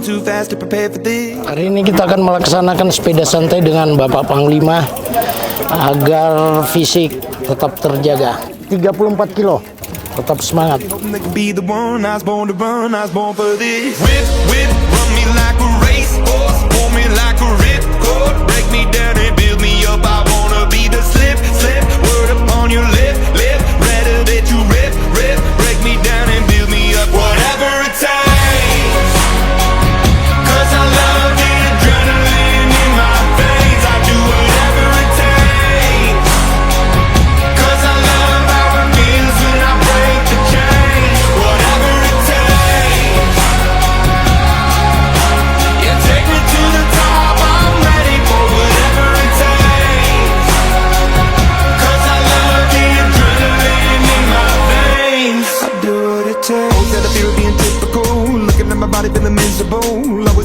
Hari ini kita akan melaksanakan sepeda santai dengan Bapak Panglima agar fisik tetap terjaga. 34 kilo, tetap semangat.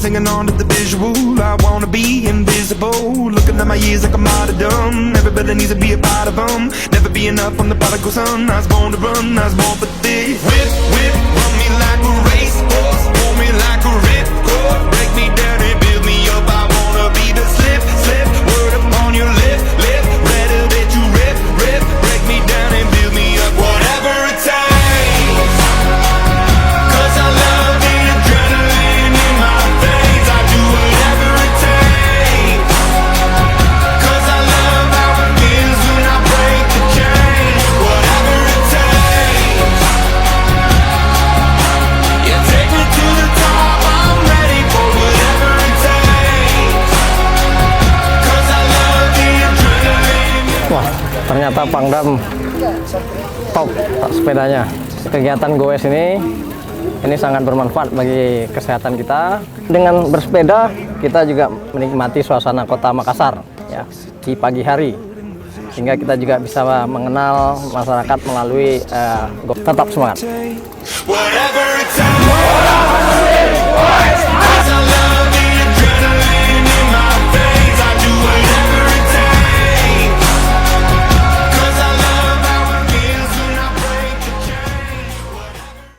Hanging on to the visual, I wanna be invisible. Looking at my years like I'm martyrdom. Everybody needs to be a part of them. Never be enough, I'm the prodigal son. I was born to run, I was born for this. Whip, whip, run me like a racehorse. Pull me like a ripcord. Break me down and build me up. I wanna be the slip, slip. Word upon your lip, lip. Better that you rip, rip. Break me down and build me up. Whatever it takes. 'Cause I love the adrenaline in my veins. I do whatever it takes. 'Cause I love how it feels when I break the chains. Whatever it takes. Yeah, take me to the top. I'm ready for whatever it takes. 'Cause I love the adrenaline. Wah, ternyata Pangdam top sepedanya. Kegiatan Gowes ini sangat bermanfaat bagi kesehatan kita. Dengan bersepeda, kita juga menikmati suasana Kota Makassar ya di pagi hari. Sehingga kita juga bisa mengenal masyarakat melalui tetap semangat. Whatever it takes.